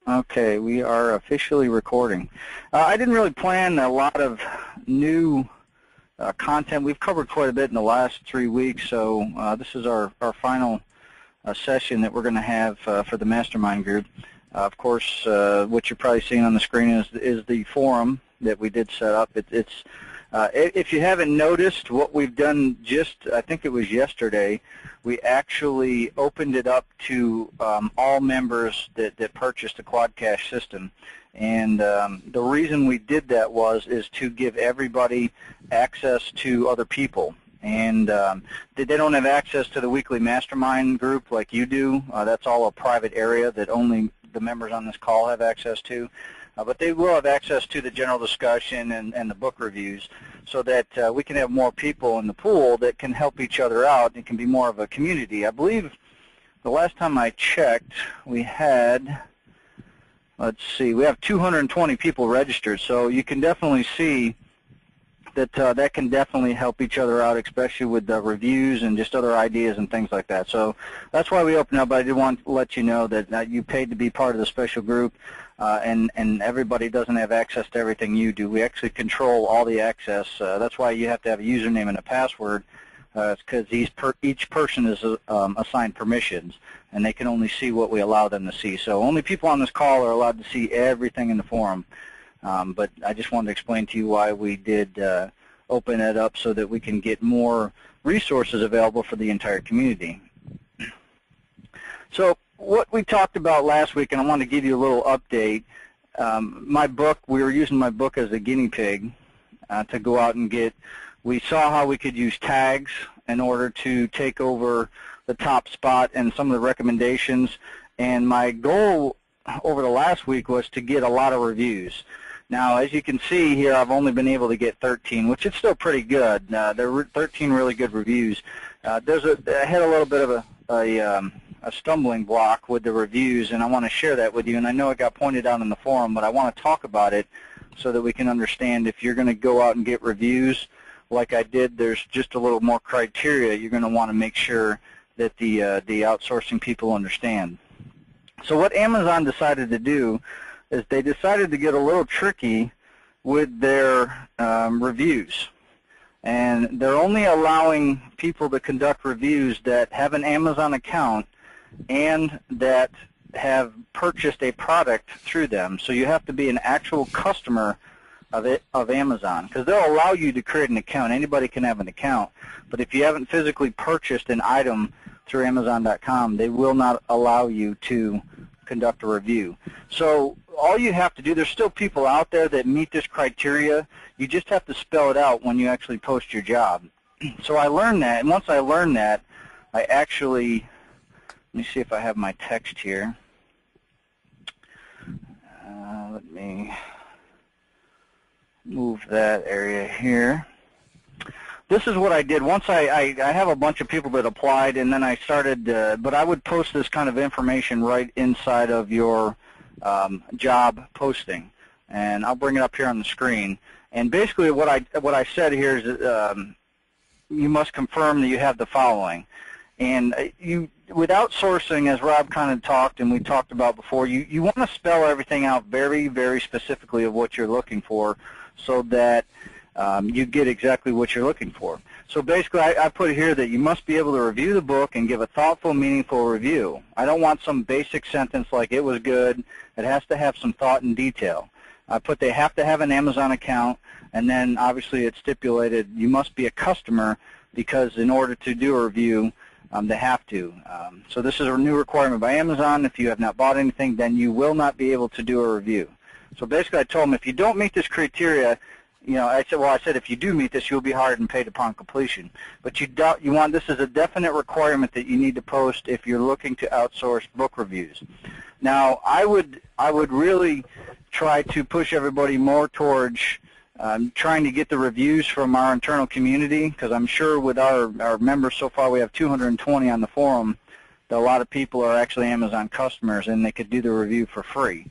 Okay, we are officially recording. I didn't really plan a lot of new content. We've covered quite a bit in the last 3 weeks, so this is our final session that we're going to have for the Mastermind group. Of course, what you're probably seeing on the screen is the forum that we did set up. If you haven't noticed, what we've done I think it was yesterday, we actually opened it up to all members that purchased the Quad Cash system. And the reason we did that is to give everybody access to other people. And they don't have access to the weekly Mastermind group like you do. That's all a private area that only the members on this call have access to. But they will have access to the general discussion and the book reviews, so that we can have more people in the pool that can help each other out. It can be more of a community. I believe the last time I checked, we had, let's see, we have 220 people registered, so you can definitely see that that can definitely help each other out, especially with the reviews and just other ideas and things like that. So that's why we opened up. But I did want to let you know that you paid to be part of the special group, and everybody doesn't have access to everything you do. We actually control all the access. That's why you have to have a username and a password. It's because each person is assigned permissions, and they can only see what we allow them to see. So only people on this call are allowed to see everything in the forum. But I just wanted to explain to you why we did open it up, so that we can get more resources available for the entire community. So what we talked about last week, and I want to give you a little update, my book, we were using my book as a guinea pig to go out and get. We saw how we could use tags in order to take over the top spot and some of the recommendations, and my goal over the last week was to get a lot of reviews. Now, as you can see here, I've only been able to get 13, which is still pretty good. There were 13 really good reviews. I had a little bit of a stumbling block with the reviews, and I want to share that with you. And I know it got pointed out in the forum, but I want to talk about it so that we can understand if you're going to go out and get reviews like I did, there's just a little more criteria you're going to want to make sure that the outsourcing people understand. So what Amazon decided to do is they decided to get a little tricky with their reviews. And they're only allowing people to conduct reviews that have an Amazon account and that have purchased a product through them. So you have to be an actual customer of Amazon, because they'll allow you to create an account. Anybody can have an account. But if you haven't physically purchased an item through Amazon.com, they will not allow you to conduct a review. So all you have to do, there's still people out there that meet this criteria. You just have to spell it out when you actually post your job. So I learned that, and once I learned that, I actually, let me see if I have my text here. Let me move that area here. This is what I did. Once I have a bunch of people that applied, and then I started, but I would post this kind of information right inside of your job posting, and I'll bring it up here on the screen. And basically what I said here is you must confirm that you have the following. And with outsourcing, as Rob kind of talked and we talked about before, you want to spell everything out very, very specifically of what you're looking for, so that you get exactly what you're looking for. So basically, I put here that you must be able to review the book and give a thoughtful, meaningful review. I don't want some basic sentence like "it was good." It has to have some thought and detail. I put they have to have an Amazon account, and then obviously it's stipulated you must be a customer, because in order to do a review, they have to. So this is a new requirement by Amazon. If you have not bought anything, then you will not be able to do a review. So basically, I told them if you don't meet this criteria, I said if you do meet this, you'll be hired and paid upon completion. But this is a definite requirement that you need to post if you're looking to outsource book reviews. Now, I would really try to push everybody more towards trying to get the reviews from our internal community, because I'm sure with our members so far, we have 220 on the forum, that a lot of people are actually Amazon customers, and they could do the review for free.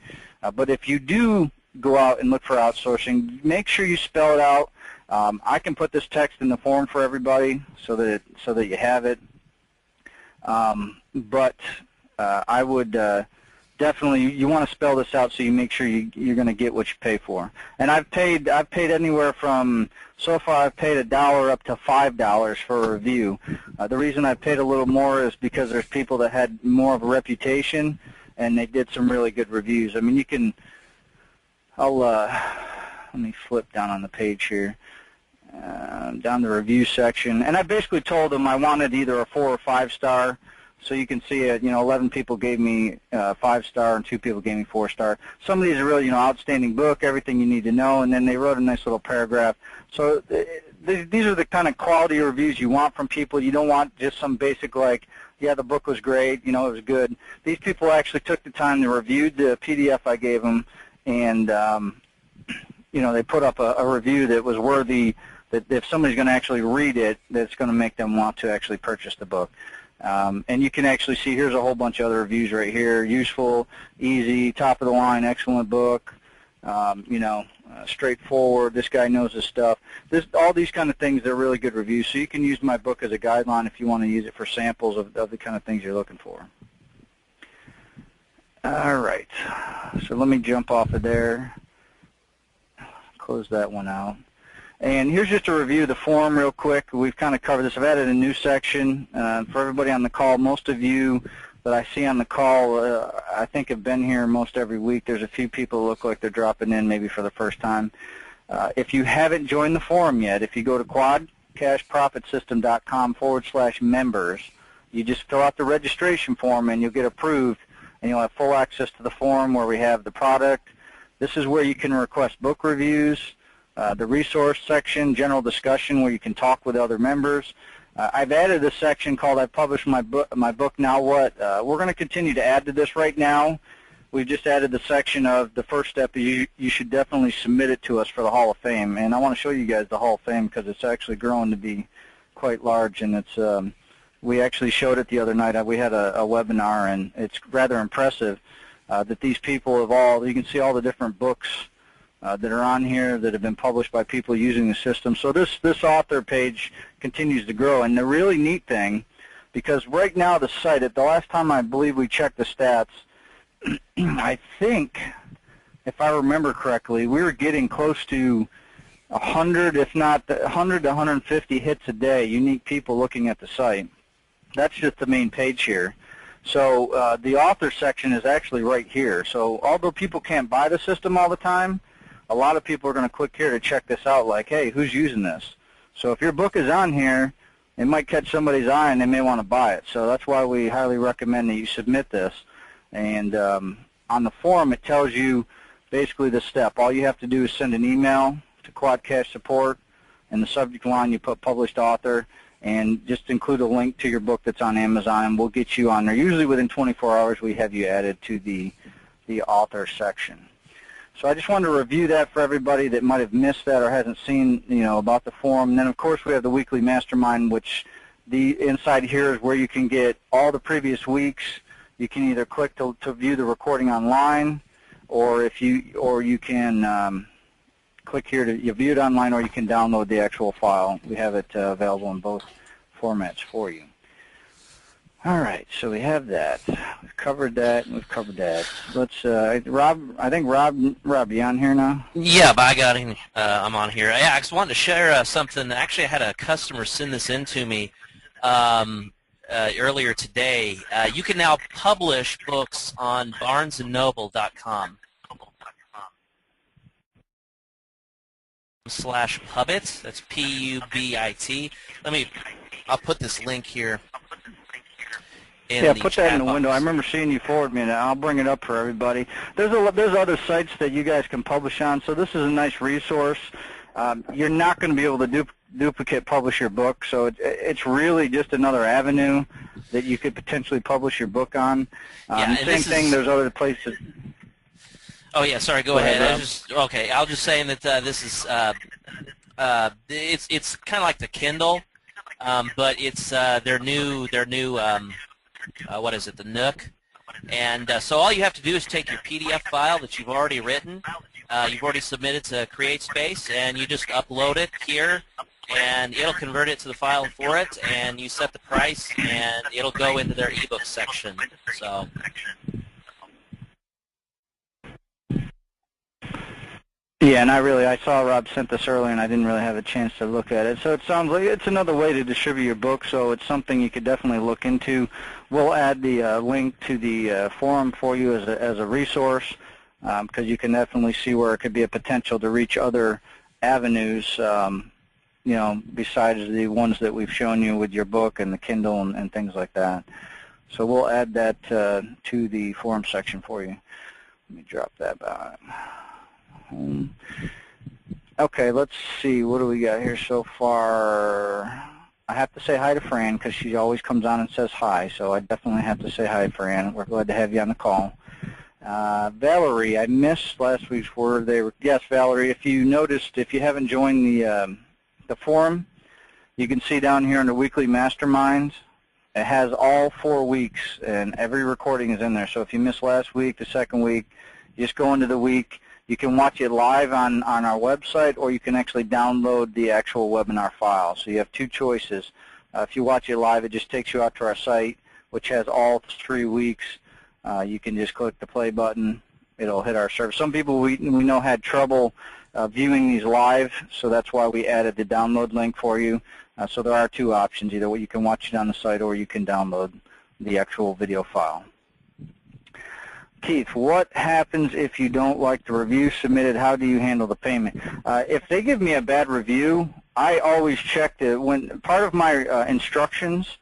But if you do go out and look for outsourcing, make sure you spell it out. I can put this text in the forum for everybody so that you have it. But I would definitely you want to spell this out so you make sure you're going to get what you pay for. And I've paid anywhere from, so far I've paid $1 up to $5 for a review. The reason I paid a little more is because there's people that had more of a reputation and they did some really good reviews. I mean, you can, let me flip down on the page here, down the review section, and I basically told them I wanted either a 4 or 5 star. So you can see it, 11 people gave me 5 star and 2 people gave me 4 star. Some of these are really, outstanding book, everything you need to know, and then they wrote a nice little paragraph. So these are the kind of quality reviews you want from people. You don't want just some basic like, yeah, the book was great, it was good. These people actually took the time to review the PDF I gave them, and, they put up a review that was worthy, that if somebody's going to actually read it, that's going to make them want to actually purchase the book. And you can actually see here's a whole bunch of other reviews right here. Useful, easy, top of the line, excellent book, straightforward, this guy knows his stuff. All these kind of things, they're really good reviews. So you can use my book as a guideline if you want to use it for samples of the kind of things you're looking for. All right, so let me jump off of there, close that one out. And here's just a review of the forum real quick. We've kind of covered this. I've added a new section for everybody on the call. Most of you that I see on the call, I think have been here most every week. There's a few people who look like they're dropping in maybe for the first time. If you haven't joined the forum yet, if you go to quadcashprofitsystem.com/members, you just fill out the registration form and you'll get approved, and you'll have full access to the forum where we have the product. This is where you can request book reviews. The resource section, general discussion where you can talk with other members. I've added a section called I published my book Now What. We're going to continue to add to this right now. We've just added the section of the first step is you should definitely submit it to us for the Hall of Fame. And I want to show you guys the Hall of Fame because it's actually growing to be quite large. And it's we actually showed it the other night. We had a webinar, and it's rather impressive that these people have you can see all the different books that are on here that have been published by people using the system. So this author page continues to grow. And the really neat thing, because right now the site, at the last time I believe we checked the stats, I think, if I remember correctly, we were getting close to 100, if not 100 to 150 hits a day, unique people looking at the site. That's just the main page here. So the author section is actually right here. So although people can't buy the system all the time, a lot of people are going to click here to check this out, like, hey, who's using this? So if your book is on here, it might catch somebody's eye and they may want to buy it. So that's why we highly recommend that you submit this. And on the forum, it tells you basically the step. All you have to do is send an email to Quad Cash Support. In the subject line, you put published author, and just include a link to your book that's on Amazon, and we'll get you on there. Usually within 24 hours, we have you added to the author section. So I just wanted to review that for everybody that might have missed that or hasn't seen, about the forum. And then, of course, we have the weekly Mastermind, which inside here is where you can get all the previous weeks. You can either click to view the recording online, or you can click here to view it online, or you can download the actual file. We have it available in both formats for you. All right, so we have that. We've covered that, and we've covered that. Let's, Rob, I think Rob, you on here now? Yeah, I got him. I'm on here. Yeah, I just wanted to share something. Actually, I had a customer send this in to me earlier today. You can now publish books on barnesandnoble.com. /Pubit. That's P-U-B-I-T. I'll put this link here. Yeah, put that in the window. I remember seeing you forward me, and I'll bring it up for everybody. There's other sites that you guys can publish on, so this is a nice resource. You're not going to be able to duplicate publish your book, so it's really just another avenue that you could potentially publish your book on. Same thing, there's other places. Oh yeah, sorry. Go ahead. I was just saying that this is it's kind of like the Kindle, but it's their new what is it? The Nook. And so all you have to do is take your PDF file that you've already written, you've already submitted to CreateSpace, and you just upload it here, and it'll convert it to the file for it, and you set the price, and it'll go into their ebook section. So. Yeah, and I saw Rob sent this earlier, and I didn't really have a chance to look at it. So it sounds like it's another way to distribute your book, so it's something you could definitely look into. We'll add the link to the forum for you as a resource, because you can definitely see where it could be a potential to reach other avenues, you know, besides the ones that we've shown you with your book and the Kindle and things like that. So we'll add that to the forum section for you. Let me drop that back. Okay, let's see. What do we got here so far? I have to say hi to Fran because she always comes on and says hi, so I definitely have to say hi, Fran. We're glad to have you on the call. Valerie, I missed last week's word. Yes, Valerie, if you noticed, if you haven't joined the forum, you can see down here under Weekly Masterminds, it has all 4 weeks, and every recording is in there. So if you missed last week, the second week, you just go into the week. You can watch it live on our website, or you can actually download the actual webinar file. So you have two choices. If you watch it live, it just takes you out to our site, which has all 3 weeks. You can just click the play button. It'll hit our server. Some people we know had trouble viewing these live, so that's why we added the download link for you. So there are two options. Either you can watch it on the site, or you can download the actual video file. Keith, what happens if you don't like the review submitted? How do you handle the payment? If they give me a bad review, I always check when part of my instructions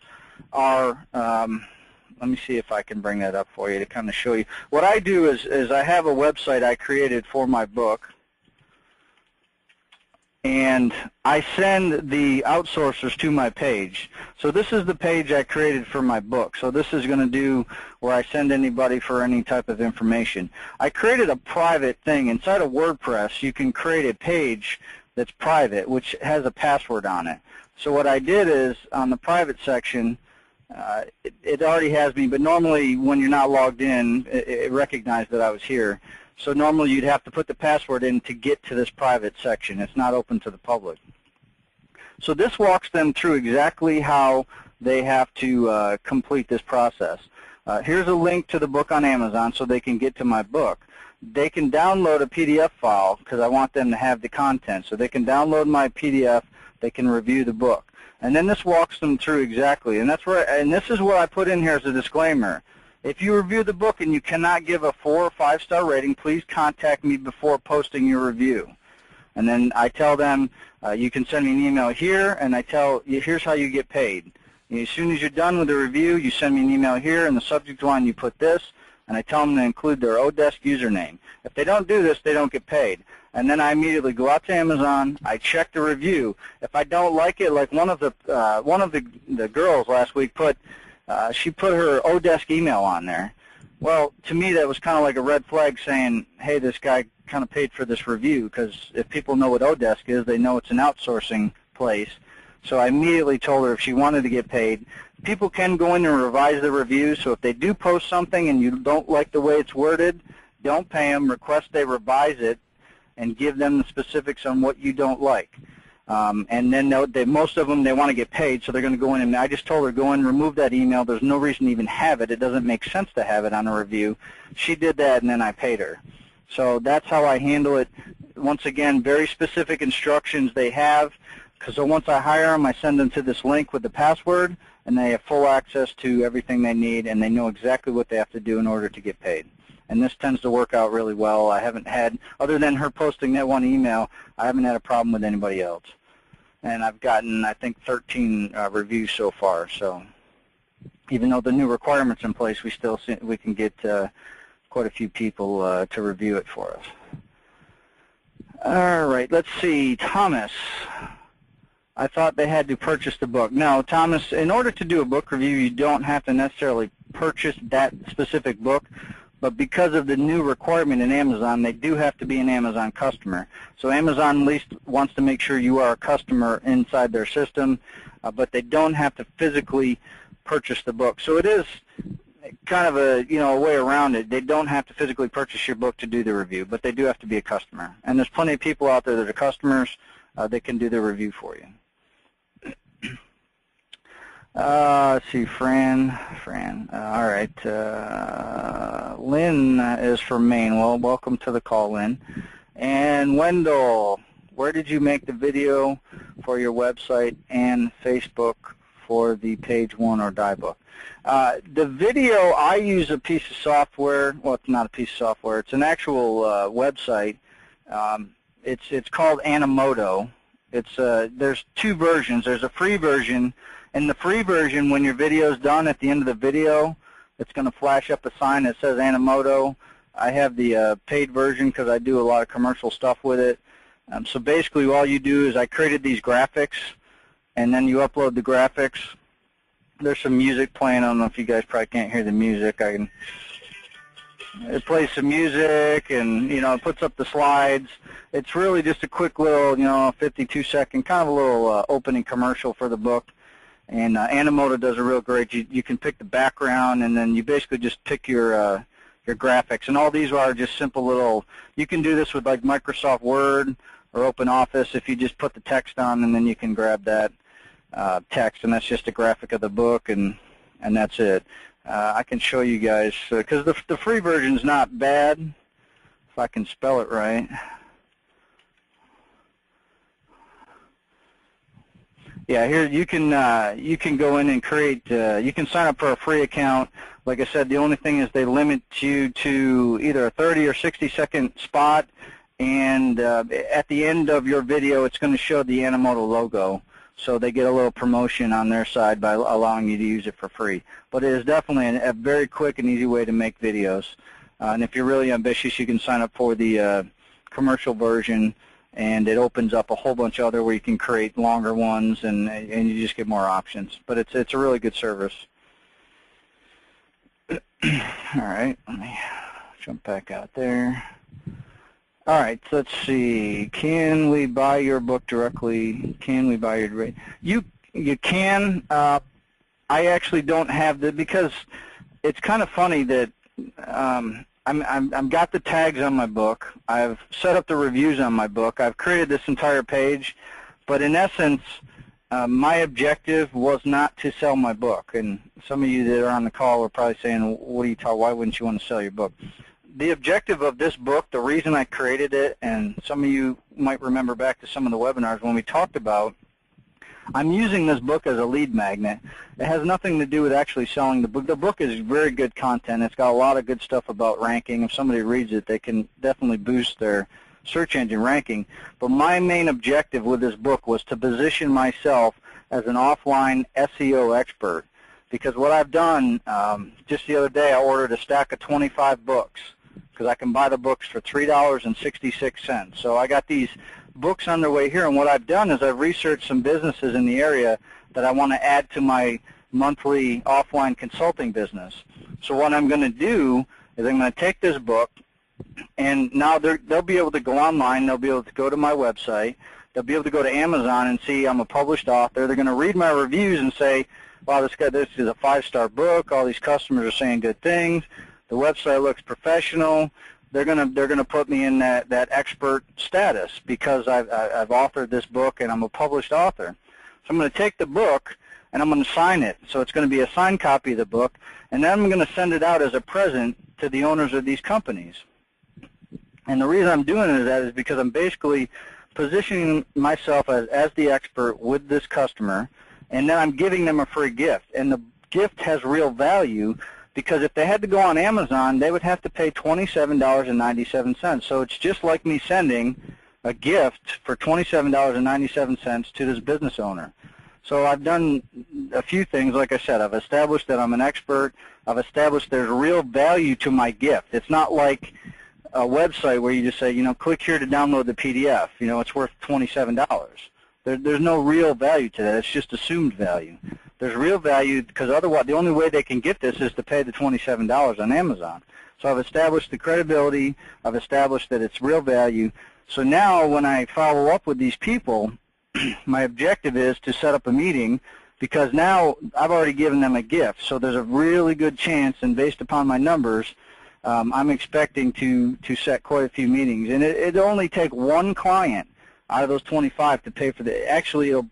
are, let me see if I can bring that up for you to kind of show you. What I do is I have a website I created for my book, and I send the outsourcers to my page. So this is the page I created for my book. So this is going to do where I send anybody for any type of information. I created a private thing. Inside of WordPress, you can create a page that's private, which has a password on it. So what I did is, on the private section, it already has me, but normally when you're not logged in, it recognized that I was here. So normally you'd have to put the password in to get to this private section. It's not open to the public. So this walks them through exactly how they have to complete this process. Here's a link to the book on Amazon so they can get to my book. They can download a PDF file because I want them to have the content. So they can download my PDF. They can review the book. And then this walks them through exactly. And this is what I put in here as a disclaimer. If you review the book and you cannot give a 4 or 5-star rating, please contact me before posting your review. And then I tell them, you can send me an email here, and I tell you, here's how you get paid. And as soon as you're done with the review, you send me an email here, and the subject line you put this, and I tell them to include their Odesk username. If they don't do this, they don't get paid. And then I immediately go out to Amazon. I check the review. If I don't like it, like one of the girls last week she put her Odesk email on there. Well, to me, that was kind of like a red flag saying, hey, this guy kind of paid for this review, because if people know what Odesk is, they know it's an outsourcing place. So I immediately told her if she wanted to get paid. People can go in and revise the review, so if they do post something and you don't like the way it's worded, don't pay them. Request they revise it and give them the specifics on what you don't like. And then most of them, they want to get paid, so they're going to go in, and I just told her, go in, remove that email. There's no reason to even have it. It doesn't make sense to have it on a review. She did that, and then I paid her. So that's how I handle it. Once again, very specific instructions they have, because once I hire them, I send them to this link with the password, and they have full access to everything they need, and they know exactly what they have to do in order to get paid. And this tends to work out really well. I haven't had, other than her posting that one email, I haven't had a problem with anybody else. And I've gotten, I think, 13 reviews so far. So even though the new requirements in place, we can get quite a few people to review it for us. All right, let's see. Thomas, I thought they had to purchase the book. No, Thomas, in order to do a book review, you don't have to necessarily purchase that specific book. But because of the new requirement in Amazon, they do have to be an Amazon customer. So Amazon at least wants to make sure you are a customer inside their system, but they don't have to physically purchase the book. So it is kind of a way around it. They don't have to physically purchase your book to do the review, but they do have to be a customer. And there's plenty of people out there that are customers that can do the review for you. Let's see, Fran. All right. Lynn is from Maine. Well, welcome to the call, Lynn. And Wendell, where did you make the video for your website and Facebook for the page 1 or die book? The video, I use a piece of software. Well, it's not a piece of software. It's an actual website. It's called Animoto. There's 2 versions. There's a free version. In the free version, when your video is done, at the end of the video, it's going to flash up a sign that says Animoto. I have the paid version because I do a lot of commercial stuff with it. So basically all you do is I created these graphics, and then you upload the graphics. There's some music playing. I don't know if you guys probably can't hear the music. It plays some music, and it puts up the slides. It's really just a quick little 52-second kind of a little opening commercial for the book. And Animoto does a real great. You can pick the background, and then you basically just pick your graphics. And all these are just simple little. You can do this with like Microsoft Word or OpenOffice if you just put the text on, and then you can grab that text, and that's just a graphic of the book, and that's it. I can show you guys because the free version is not bad if I can spell it right. Yeah, here you can go in and create. You can sign up for a free account. Like I said, the only thing is they limit you to either a 30 or 60-second spot, and at the end of your video, it's going to show the Animoto logo. So they get a little promotion on their side by allowing you to use it for free. But it is definitely a very quick and easy way to make videos. And if you're really ambitious, you can sign up for the commercial version, and it opens up a whole bunch of other where you can create longer ones, and you just get more options. But it's a really good service. All right, let me jump back out there. All right, so let's see. Can we buy your book directly? Can we buy your? You can. I actually don't have the, because it's kind of funny that I'm got the tags on my book. I've set up the reviews on my book. I've created this entire page, but in essence, my objective was not to sell my book. And some of you that are on the call are probably saying, "What are you talking? Why wouldn't you want to sell your book?" The objective of this book, the reason I created it, and some of you might remember back to some of the webinars when we talked about, I'm using this book as a lead magnet. It has nothing to do with actually selling the book. The book is very good content. It's got a lot of good stuff about ranking. If somebody reads it, they can definitely boost their search engine ranking. But my main objective with this book was to position myself as an offline SEO expert. Because what I've done, just the other day, I ordered a stack of 25 books, because I can buy the books for $3.66. So I got these books on their way here, and what I've done is I've researched some businesses in the area that I want to add to my monthly offline consulting business. So what I'm going to do is I'm going to take this book, and now they'll be able to go online. They'll be able to go to my website. They'll be able to go to Amazon and see I'm a published author. They're going to read my reviews and say, wow, this is a 5-star book. All these customers are saying good things. The website looks professional. They're gonna put me in that expert status because I've authored this book and I'm a published author. So I'm going to take the book and I'm going to sign it. So it's going to be a signed copy of the book, and then I'm going to send it out as a present to the owners of these companies. And the reason I'm doing that is because I'm basically positioning myself as the expert with this customer, and then I'm giving them a free gift. And the gift has real value, because if they had to go on Amazon, they would have to pay $27.97. So it's just like me sending a gift for $27.97 to this business owner. So I've done a few things. Like I said, I've established that I'm an expert. I've established there's real value to my gift. It's not like a website where you just say, click here to download the PDF. It's worth $27. There's no real value to that. It's just assumed value. There's real value, because otherwise the only way they can get this is to pay the $27 on Amazon. So I've established the credibility. I've established that it's real value. So now when I follow up with these people, my objective is to set up a meeting, because now I've already given them a gift. So there's a really good chance, and based upon my numbers, I'm expecting to set quite a few meetings. And it'll only take one client out of those 25 to pay for actually it'll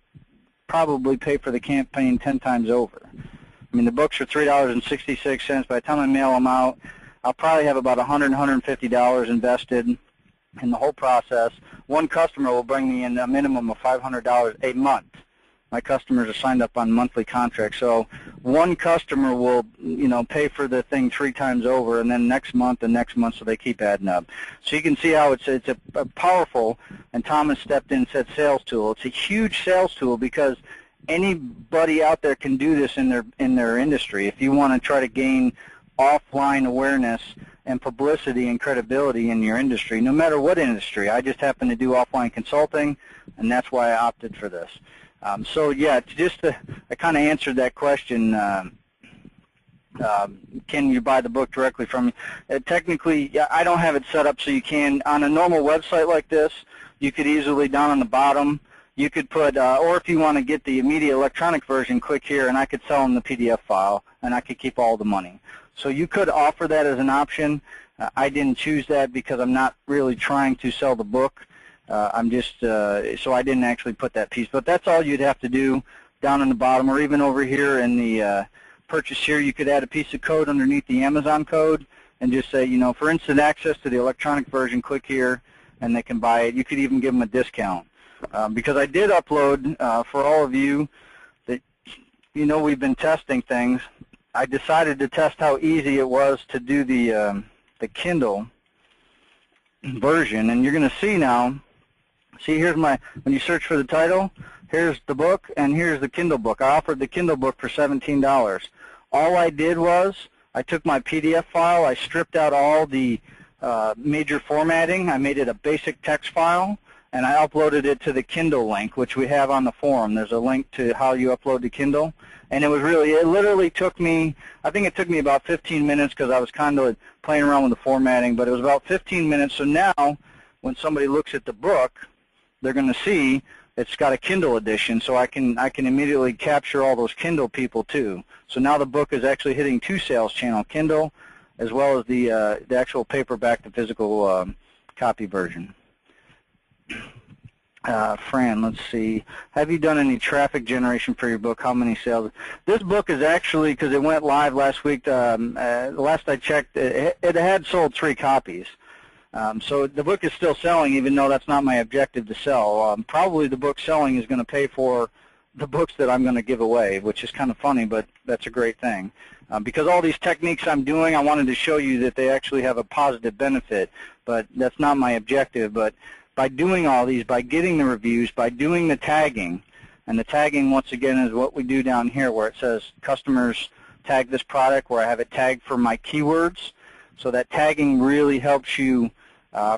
probably pay for the campaign 10 times over. I mean, the books are $3.66. By the time I mail them out, I'll probably have about $100, $150 invested. in the whole process. One customer will bring me in a minimum of $500 a month. My customers are signed up on monthly contracts, so one customer will, pay for the thing 3 times over, and then next month and next month, so they keep adding up. So you can see how it's a powerful, and Thomas stepped in and said sales tool. It's a huge sales tool because anybody out there can do this in their industry. If you want to try to gain offline awareness and publicity and credibility in your industry, no matter what industry. I just happen to do offline consulting, and that's why I opted for this. So yeah, I kind of answered that question. Can you buy the book directly from me? Technically, I don't have it set up so you can. On a normal website like this, you could easily, down on the bottom, you could put, or if you want to get the immediate electronic version, click here, and I could sell them the PDF file, and I could keep all the money. So you could offer that as an option. I didn't choose that because I'm not really trying to sell the book. I'm just, so I didn't actually put that piece. But that's all you'd have to do down in the bottom, or even over here in the purchase here, you could add a piece of code underneath the Amazon code and just say, for instant access to the electronic version, click here, and they can buy it. You could even give them a discount. Because I did upload, for all of you that, we've been testing things, I decided to test how easy it was to do the Kindle version. And you're going to see now, here's when you search for the title, here's the book, and here's the Kindle book. I offered the Kindle book for $17. All I did was I took my PDF file, I stripped out all the major formatting, I made it a basic text file, and I uploaded it to the Kindle link, which we have on the forum. There's a link to how you upload to Kindle. And it literally took me, I think it took me about 15 minutes because I was kind of playing around with the formatting, but it was about 15 minutes. So now when somebody looks at the book, they're going to see it's got a Kindle edition, so I can immediately capture all those Kindle people too. So now the book is actually hitting 2 sales channel, Kindle, as well as the actual paperback, the physical copy version. Fran, let's see. Have you done any traffic generation for your book? How many sales? This book is actually, because it went live last week, last I checked, it had sold 3 copies. So the book is still selling, even though that's not my objective to sell. Probably the book selling is going to pay for the books that I'm going to give away, which is kind of funny, but that's a great thing. Because all these techniques I'm doing, I wanted to show you that they actually have a positive benefit, but that's not my objective. But by doing all these, by getting the reviews, by doing the tagging, and the tagging, once again, is what we do down here where it says customers tag this product, where I have it tagged for my keywords. So that tagging really helps you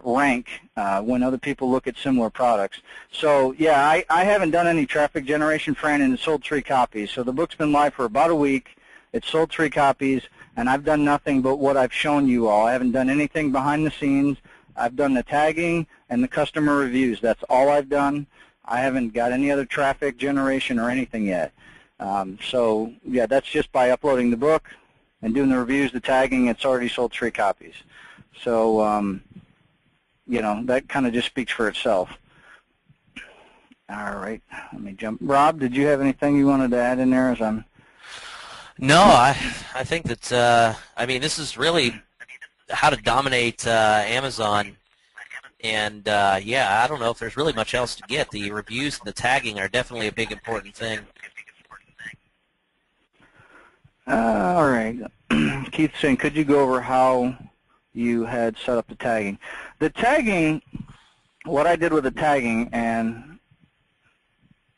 rank when other people look at similar products. So, yeah, I haven't done any traffic generation, Fran, and it sold 3 copies. So the book's been live for about a week. It sold 3 copies, and I've done nothing but what I've shown you all. I haven't done anything behind the scenes. I've done the tagging and the customer reviews. That's all I've done. I haven't got any other traffic generation or anything yet. So, yeah, that's just by uploading the book and doing the reviews, the tagging. It's already sold 3 copies. So, that kind of just speaks for itself. All right, let me jump. Rob, did you have anything you wanted to add in there as I'm... No, I think that, this is really how to dominate Amazon. And, yeah, I don't know if there's really much else to get. The reviews and the tagging are definitely a big important thing. All right. Keith saying, could you go over how you had set up the tagging? The tagging, what I did with the tagging, and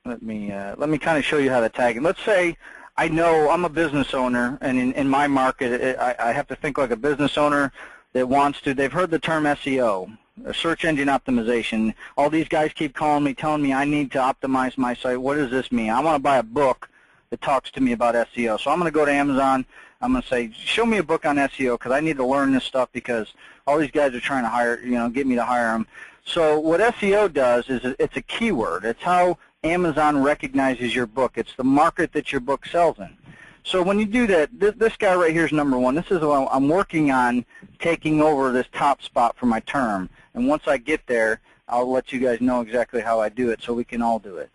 let me kind of show you how to tag it. Let's say I know I'm a business owner, and in my market, I have to think like a business owner that wants to. They've heard the term SEO, search engine optimization. All these guys keep calling me, telling me I need to optimize my site. What does this mean? I want to buy a book that talks to me about SEO. So I'm going to go to Amazon. I'm going to say, show me a book on SEO because I need to learn this stuff because all these guys are trying to hire, get me to hire them. So what SEO does is it's a keyword. It's how Amazon recognizes your book. It's the market that your book sells in. So when you do that, this guy right here is number 1. This is what I'm working on, taking over this top spot for my term. And once I get there, I'll let you guys know exactly how I do it so we can all do it.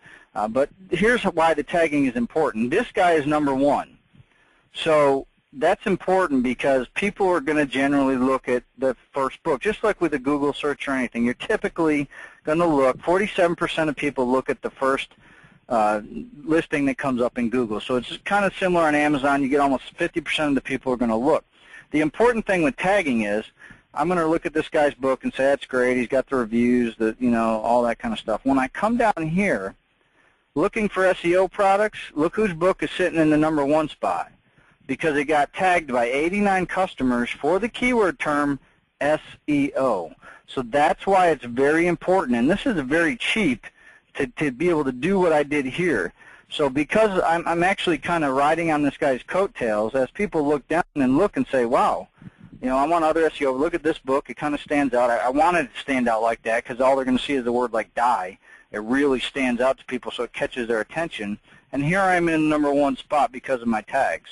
But here's why the tagging is important. This guy is number 1. So that's important because people are going to generally look at the first book. Just like with a Google search or anything, you're typically going to look, 47% of people look at the first listing that comes up in Google. So it's kind of similar on Amazon. You get almost 50% of the people are going to look. The important thing with tagging is I'm going to look at this guy's book and say, that's great, he's got the reviews, all that kind of stuff. When I come down here looking for SEO products, look whose book is sitting in the #1 spot, because it got tagged by 89 customers for the keyword term SEO. So that's why it's very important, and this is very cheap to be able to do what I did here. So because I'm actually kind of riding on this guy's coattails, as people look down and look and say, wow, I want other SEO, look at this book, it kind of stands out. I wanted it to stand out like that because all they're going to see is the word like die. It really stands out to people, so it catches their attention. And here I am in the #1 spot because of my tags.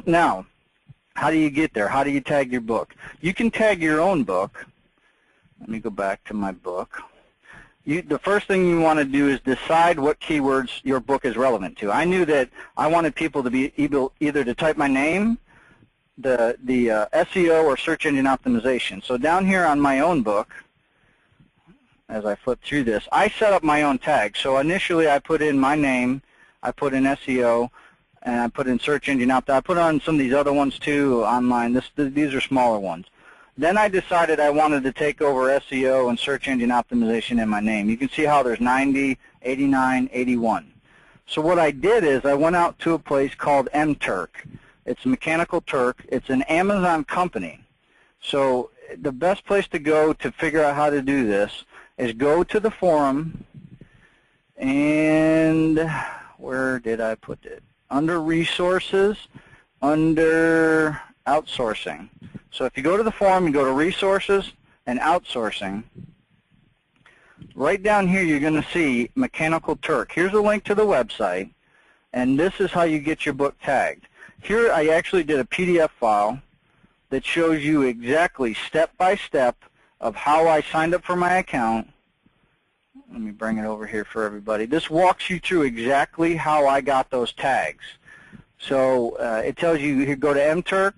Now, how do you get there? How do you tag your book? You can tag your own book. Let me go back to my book. The first thing you want to do is decide what keywords your book is relevant to. I knew that I wanted people to be either to type my name, the SEO, or search engine optimization. So down here on my own book, as I flip through this, I set up my own tags. So initially I put in my name, I put in SEO, and I put in search engine optimization. I put on some of these other ones too online. These are smaller ones. Then I decided I wanted to take over SEO and search engine optimization in my name. You can see how there's 90, 89, 81. So what I did is I went out to a place called MTurk. It's Mechanical Turk. It's an Amazon company. So the best place to go to figure out how to do this is go to the forum, and where did I put it? Under resources, under outsourcing. So if you go to the forum, you go to resources and outsourcing. Right down here you're going to see Mechanical Turk. Here's a link to the website, and this is how you get your book tagged. Here I actually did a PDF file that shows you exactly step by step of how I signed up for my account. Let me bring it over here for everybody. This walks you through exactly how I got those tags. So it tells you here, go to MTurk.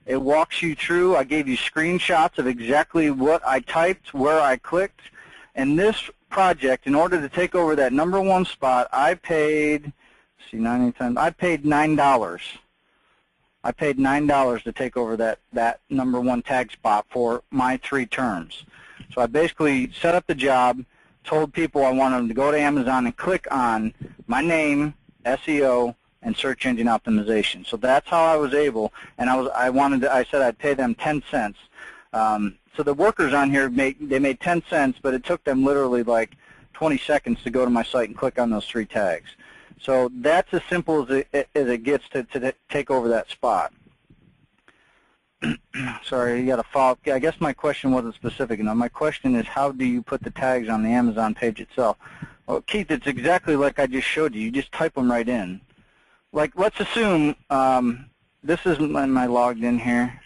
It walks you through. I gave you screenshots of exactly what I typed, where I clicked. And this project, in order to take over that #1 spot, I paid, see, 90 times, I paid $9. I paid $9 to take over that #1 tag spot for my 3 terms. So I basically set up the job, told people I wanted them to go to Amazon and click on my name, SEO, and search engine optimization. So that's how I was able, and I said I'd pay them 10 cents. So the workers on here made 10 cents, but it took them literally like 20 seconds to go to my site and click on those 3 tags. So that's as simple as it gets to take over that spot. Sorry, you got to follow. I guess my question wasn't specific enough. My question is, how do you put the tags on the Amazon page itself? Well, Keith, it's exactly like I just showed you. You just type them right in. Like, let's assume this is my logged in here.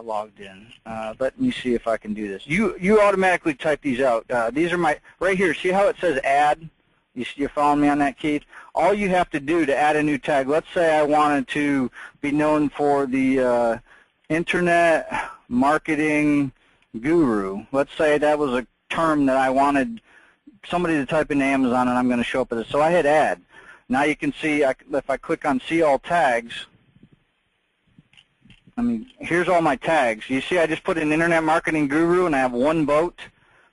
Logged in. Let me see if I can do this. You automatically type these out. These are my, right here, see how it says add? You're following me on that, Keith? All you have to do to add a new tag, let's say I wanted to be known for the internet marketing guru. Let's say that was a term that I wanted somebody to type into Amazon, and I'm going to show up with it. So I hit add. Now you can see, if I click on see all tags, here's all my tags. You see I just put in internet marketing guru, and I have 1 boat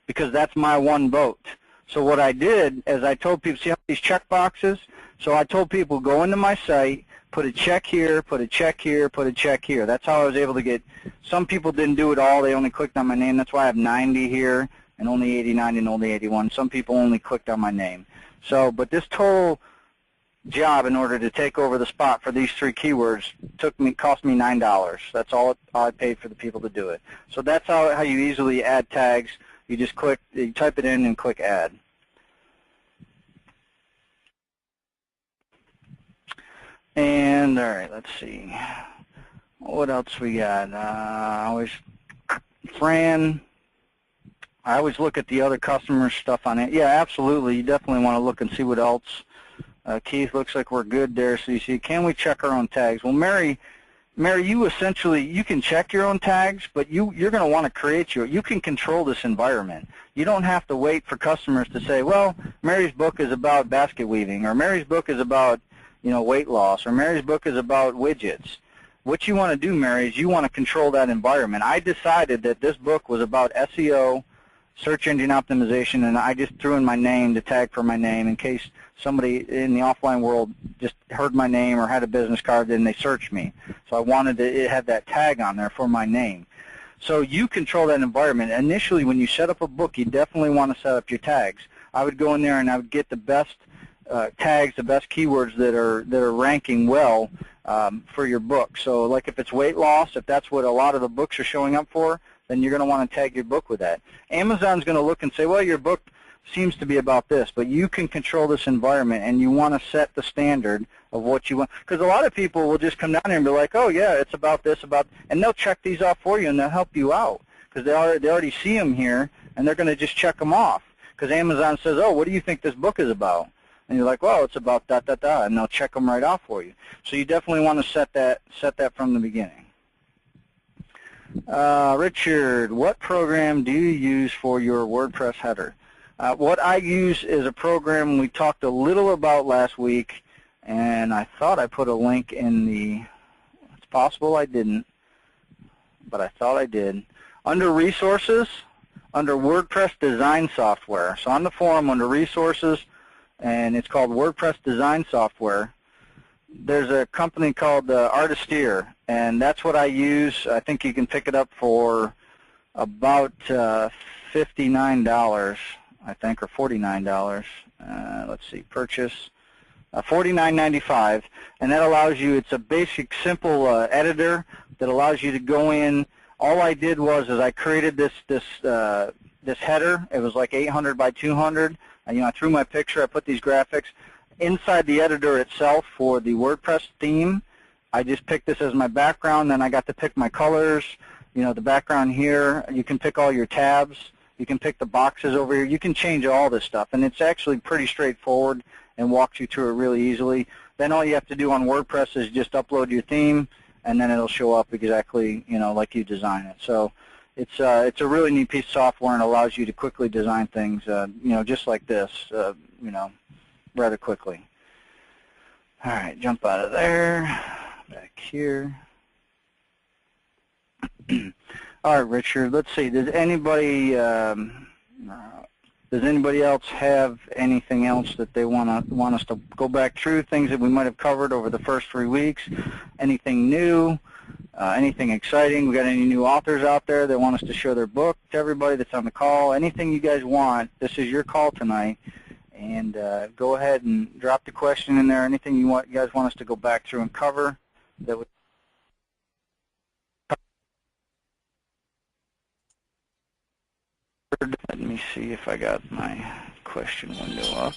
because that's my 1 boat. So what I did is I told people, see how these check boxes? So I told people, go into my site, put a check here, put a check here, put a check here. That's how I was able to get, some people didn't do it all. They only clicked on my name. That's why I have 90 here and only 89 and only 81. Some people only clicked on my name. So, but this total job in order to take over the spot for these 3 keywords cost me $9. That's all I paid for the people to do it. So that's how you easily add tags. You just click, you type it in and click add. And all right, let's see. What else we got? Fran, I always look at the other customer stuff on it. Yeah, absolutely. You definitely want to look and see what else Keith, looks like we're good there. So you see, can we check our own tags? Well, Mary, you essentially, you can check your own tags, but you're going to want to create you can control this environment. You don't have to wait for customers to say, well, Mary's book is about basket weaving, or Mary's book is about, weight loss, or Mary's book is about widgets. What you want to do, Mary, is you want to control that environment. I decided that this book was about SEO, search engine optimization, and I just threw in my name, the tag for my name, in case somebody in the offline world just heard my name or had a business card and they searched me. So I wanted it had that tag on there for my name. So you control that environment. Initially, when you set up a book, you definitely want to set up your tags. I would go in there and I would get the best tags, the best keywords that are ranking well for your book. So like if it's weight loss, if that's what a lot of the books are showing up for, then you're going to want to tag your book with that. Amazon's going to look and say, well, your book seems to be about this, but you can control this environment, and you want to set the standard of what you want. Because a lot of people will just come down here and be like, oh, yeah, it's about this, and they'll check these off for you, and they'll help you out because they already see them here, and they're going to just check them off because Amazon says, oh, what do you think this book is about? And you're like, well, it's about da, da, da, and they'll check them right off for you. So you definitely want to set that from the beginning. Richard, what program do you use for your WordPress header? What I use is a program we talked a little about last week, and I thought I put a link in the, it's possible I didn't, but I thought I did. Under Resources, under WordPress Design Software. So on the forum under Resources, and it's called WordPress Design Software, there's a company called Artisteer, and that's what I use. I think you can pick it up for about $59, I think, or $49. Let's see, purchase, $49.95, and that allows you, it's a basic, simple editor that allows you to go in. All I did was I created this header. It was like 800 by 200. I threw my picture, I put these graphics. Inside the editor itself for the WordPress theme, I just picked this as my background, then I got to pick my colors, the background here. You can pick all your tabs. You can pick the boxes over here. You can change all this stuff, and it's actually pretty straightforward and walks you through it really easily. Then all you have to do on WordPress is just upload your theme, and then it'll show up exactly, like you design it. So it's a really neat piece of software and allows you to quickly design things, just like this, rather quickly. All right, jump out of there, back here. All right, Richard, let's see, does anybody else have anything else that they want us to go back through, things that we might have covered over the first 3 weeks, anything new, anything exciting? We got any new authors out there that want us to show their book to everybody that's on the call? Anything you guys want, this is your call tonight. And go ahead and drop the question in there. Anything you guys want us to go back through and cover that would. Let me see if I got my question window up.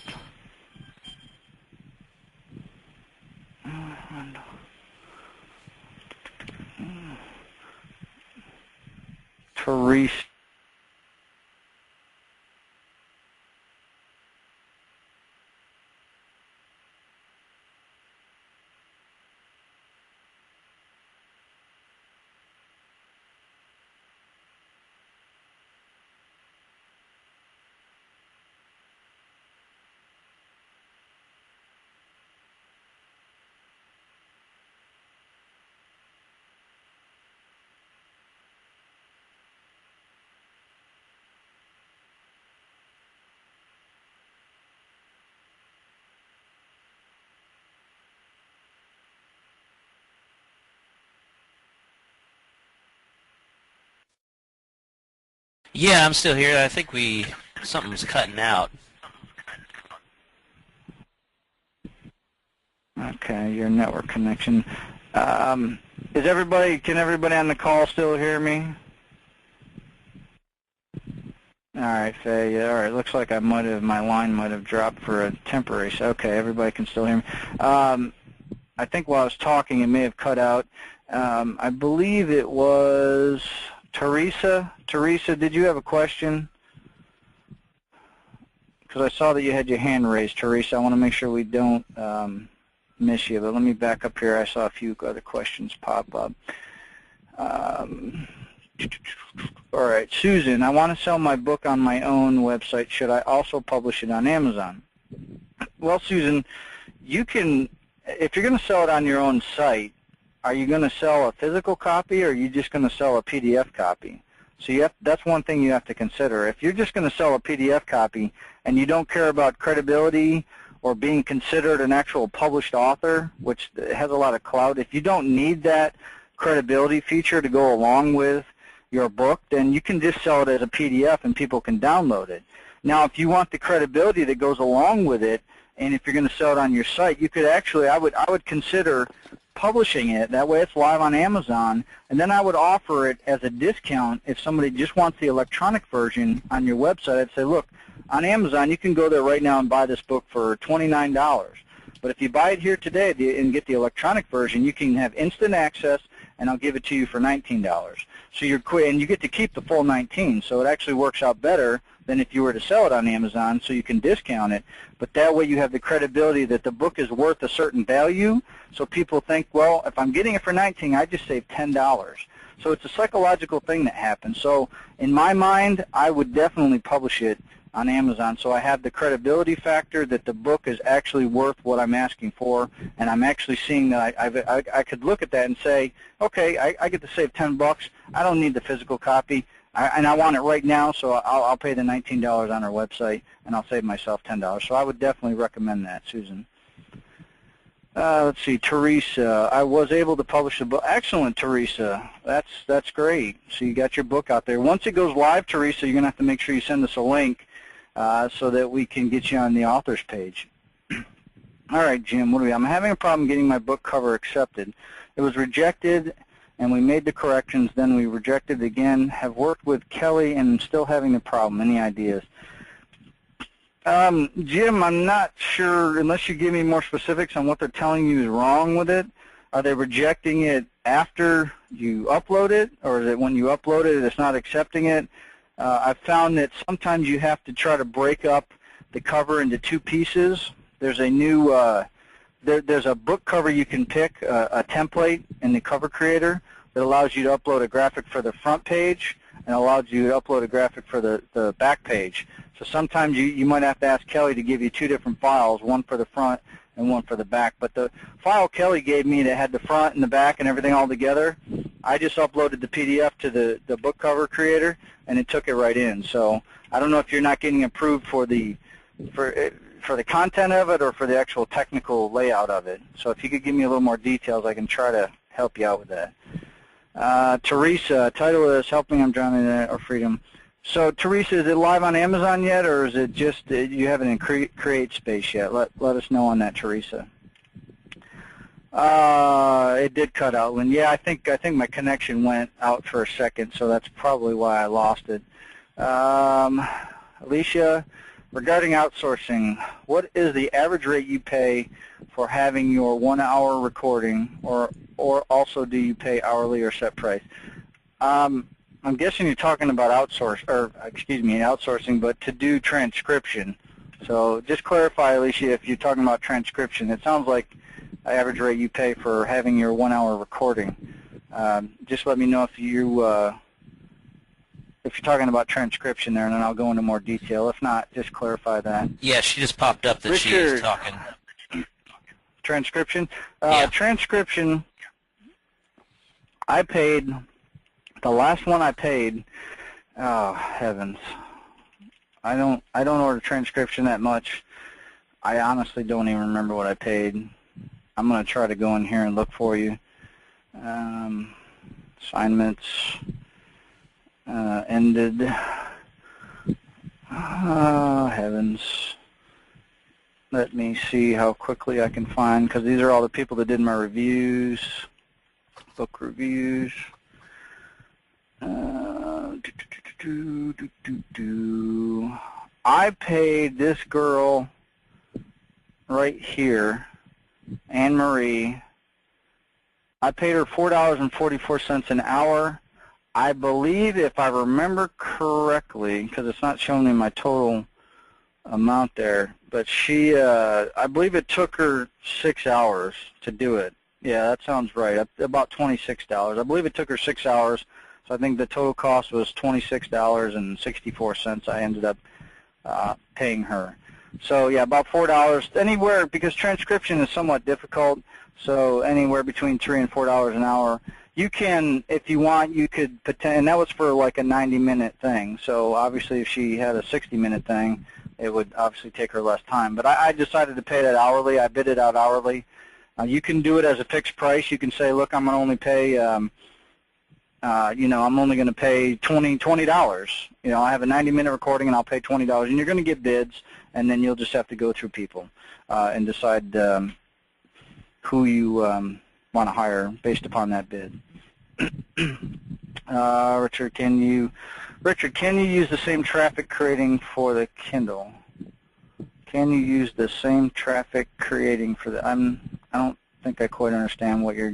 Teresa. Yeah, I'm still here. I think something's cutting out. Okay, your network connection. Can everybody on the call still hear me? All right, Faye. Yeah, all right. Looks like my line might have dropped for a temporary. Okay, everybody can still hear me. I think while I was talking, it may have cut out. I believe it was Teresa. Teresa, did you have a question? because I saw that you had your hand raised, Teresa. I want to make sure we don't miss you, but let me back up here. I saw a few other questions pop up. All right, Susan, I want to sell my book on my own website. Should I also publish it on Amazon? Well, Susan, you can, if you're going to sell it on your own site, are you going to sell a physical copy, or are you just going to sell a PDF copy? So that's one thing you have to consider. If you're just going to sell a PDF copy and you don't care about credibility or being considered an actual published author, which has a lot of clout, if you don't need that credibility feature to go along with your book, then you can just sell it as a PDF and people can download it. Now, if you want the credibility that goes along with it, and if you're going to sell it on your site, you could actually, I would consider publishing it. That way it's live on Amazon, and then I would offer it as a discount if somebody just wants the electronic version on your website. I'd say, look, on Amazon you can go there right now and buy this book for $29. But if you buy it here today and get the electronic version, you can have instant access, and I'll give it to you for $19. So and you get to keep the full $19. So it actually works out better than if you were to sell it on Amazon, so you can discount it. But that way you have the credibility that the book is worth a certain value, so people think, well, if I'm getting it for $19, I just saved $10. So it's a psychological thing that happens. So in my mind, I would definitely publish it on Amazon, so I have the credibility factor that the book is actually worth what I'm asking for, and I'm actually seeing that I could look at that and say, okay, I get to save $10. I don't need the physical copy, and I want it right now, so I'll pay the $19 on our website, and I'll save myself $10. So I would definitely recommend that, Susan. Let's see, Teresa, I was able to publish the book. Excellent, Teresa. That's great. So you got your book out there. Once it goes live, Teresa, you're going to have to make sure you send us a link so that we can get you on the author's page. All right, Jim, what do we? I'm having a problem getting my book cover accepted. It was rejected, and we made the corrections. Then we rejected it again. Have worked with Kelly, and I'm still having the problem. Any ideas? Jim, I'm not sure, unless you give me more specifics on what they're telling you is wrong with it. Are they rejecting it after you upload it, or is it when you upload it, it's not accepting it? I've found that sometimes you have to try to break up the cover into two pieces. There's a new, there's a book cover you can pick, a template in the cover creator that allows you to upload a graphic for the front page and allows you to upload a graphic for the back page. So sometimes you might have to ask Kelly to give you two different files, one for the front and one for the back. But the file Kelly gave me that had the front and the back and everything all together, I just uploaded the PDF to the book cover creator, and it took it right in. So I don't know if you're not getting approved for the content of it or for the actual technical layout of it. So if you could give me a little more details, I can try to help you out with that. Teresa, title is Helping I'm Drowning in or Freedom. So Teresa, is it live on Amazon yet, or is it just you haven't in Create Space yet? Let us know on that, Teresa. It did cut out, Lynn. Yeah, I think my connection went out for a second, so that's probably why I lost it. Alicia, regarding outsourcing, what is the average rate you pay for having your 1 hour recording, or also do you pay hourly or set price? I'm guessing you're talking about outsourcing, but to do transcription. So just clarify, Alicia, if you're talking about transcription. It sounds like the average rate you pay for having your 1 hour recording. Just let me know if you're talking about transcription there, and then I'll go into more detail. If not, just clarify that. Yeah, she just popped up that Richard, she is talking. Transcription? Yeah. Transcription, I paid, the last one I paid, oh, heavens. I don't order transcription that much. I honestly don't even remember what I paid. I'm going to try to go in here and look for you. Assignments ended. Oh, heavens. Let me see how quickly I can find, because these are all the people that did my reviews, book reviews. I paid this girl right here, Anne Marie. I paid her $4.44 an hour. I believe, if I remember correctly, because it's not showing me my total amount there, but she, I believe it took her 6 hours to do it. Yeah, that sounds right. About $26. I believe it took her 6 hours, so I think the total cost was $26.64. I ended up paying her. So yeah, about $4 anywhere, because transcription is somewhat difficult. So anywhere between $3 and $4 an hour. You can, if you want, you could pretend, and that was for like a 90-minute thing. So obviously, if she had a 60-minute thing, it would obviously take her less time. But I decided to pay that hourly. I bid it out hourly. You can do it as a fixed price. You can say, look, I'm going to only pay, you know, I'm only going to pay $20. You know, I have a 90-minute recording, and I'll pay $20. And you're going to get bids, and then you'll just have to go through people and decide who you want to hire based upon that bid. Richard, can you use the same traffic creating for the Kindle? Can you use the same traffic creating for the? I don't think I quite understand what you're.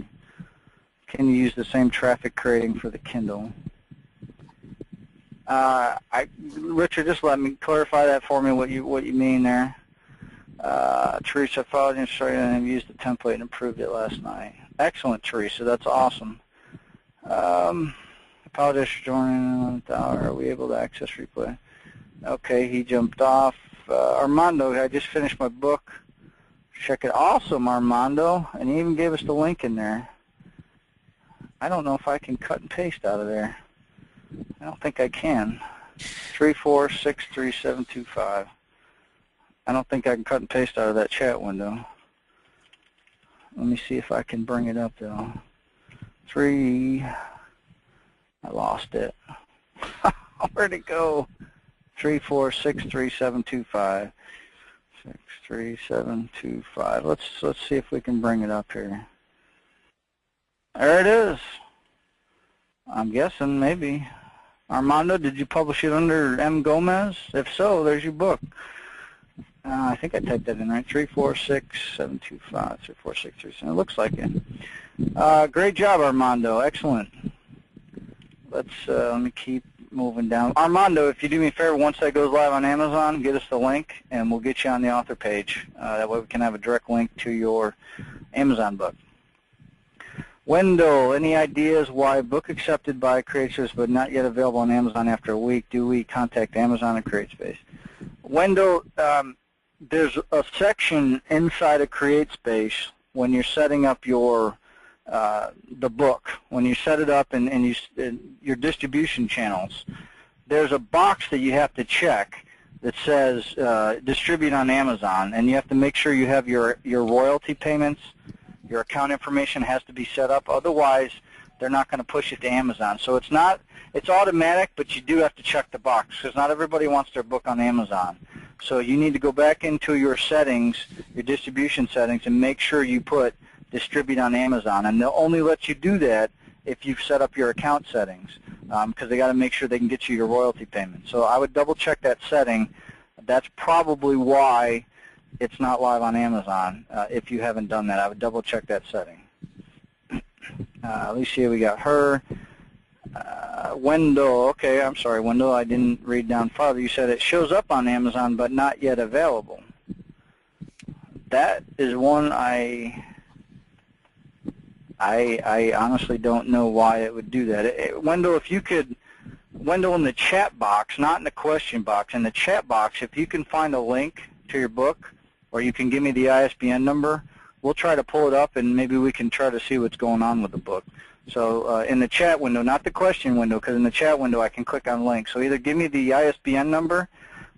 Can you use the same traffic creating for the Kindle? Richard, just let me clarify that for me. What you mean there? Teresa, followed the instruction and used the template and improved it last night. Excellent, Teresa. That's awesome. Apologize for joining the 11th hour. Are we able to access replay? Okay, he jumped off. Armando, I just finished my book. Check it. Awesome, Armando. And he even gave us the link in there. I don't know if I can cut and paste out of there. I don't think I can. 3463725. I don't think I can cut and paste out of that chat window. Let me see if I can bring it up, though. I lost it. Where'd it go? 3463725. 63725. Let's see if we can bring it up here. There it is. I'm guessing maybe. Armando, did you publish it under M. Gomez? If so, there's your book. I think I typed that in right. 346-725, 34637. It looks like it. Great job, Armando. Excellent. Let me keep moving down. Armando, if you do me a favor, once that goes live on Amazon, get us the link, and we'll get you on the author page. That way we can have a direct link to your Amazon book. Wendell, any ideas why book accepted by CreateSpace but not yet available on Amazon after a week? Do we contact Amazon or CreateSpace? Wendell, there's a section inside of CreateSpace when you're setting up your the book. When you set it up and your distribution channels, there's a box that you have to check that says distribute on Amazon, and you have to make sure you have your royalty payments. Your account information has to be set up. Otherwise, they're not going to push it to Amazon. So it's automatic, but you do have to check the box because not everybody wants their book on Amazon. So you need to go back into your settings, your distribution settings, and make sure you put distribute on Amazon. And they'll only let you do that if you've set up your account settings because they got to make sure they can get you your royalty payment. So I would double check that setting. That's probably why it's not live on Amazon. If you haven't done that, I would double check that setting. Alicia, we got her. Wendell, okay, I'm sorry, Wendell, I didn't read down farther. You said it shows up on Amazon but not yet available. That is one I honestly don't know why it would do that. Wendell, if you could, Wendell, in the chat box, not in the question box, in the chat box, if you can find a link to your book, or you can give me the ISBN number, we'll try to pull it up and maybe we can try to see what's going on with the book. So in the chat window, not the question window, because in the chat window I can click on links. So either give me the ISBN number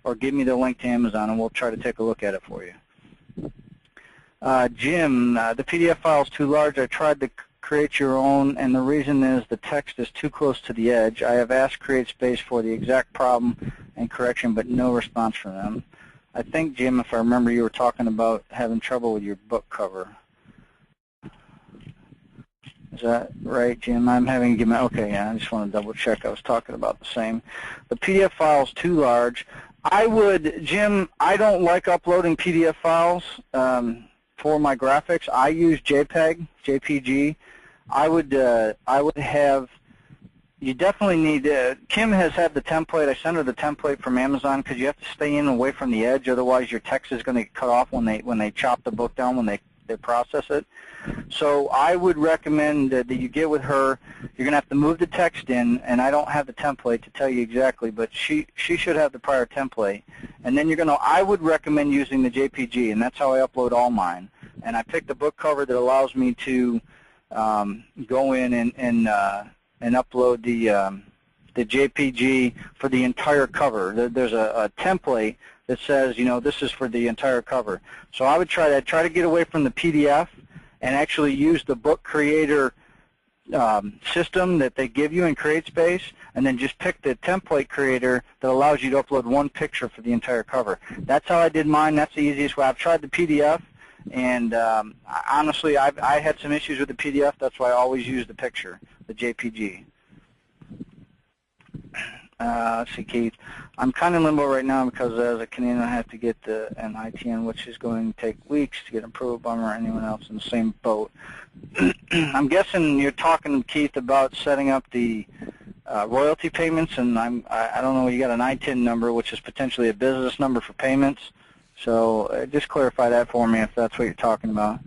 or give me the link to Amazon and we'll try to take a look at it for you. Jim, the PDF file is too large. I tried to create your own, and the reason is the text is too close to the edge. I have asked CreateSpace for the exact problem and correction, but no response from them. I think, Jim, if I remember, you were talking about having trouble with your book cover. Is that right, Jim? I'm having to give my, okay, yeah, I just want to double check. I was talking about the same. The PDF file is too large. I would, Jim, I don't like uploading PDF files for my graphics. I use JPEG, JPG. I would have you definitely need, Kim has had the template. I sent her the template from Amazon because you have to stay in away from the edge, otherwise your text is going to get cut off when they chop the book down, when they process it. So I would recommend that you get with her. You're going to have to move the text in, and I don't have the template to tell you exactly, but she should have the prior template. And then I would recommend using the JPG, and that's how I upload all mine. And I picked a book cover that allows me to go in and upload the JPG for the entire cover. There's a template that says, this is for the entire cover. So I would try to get away from the PDF and actually use the book creator system that they give you in CreateSpace, and then just pick the template creator that allows you to upload one picture for the entire cover. That's how I did mine. That's the easiest way. I've tried the PDF, and honestly, I had some issues with the PDF. That's why I always use the picture, the JPG. Let's see, Keith. I'm kind of in limbo right now because as a Canadian I have to get an ITN, which is going to take weeks to get approved. Bummer, anyone else in the same boat. I'm guessing you're talking, Keith, about setting up the royalty payments, and I don't know, you got an ITIN number, which is potentially a business number for payments. So just clarify that for me if that's what you're talking about.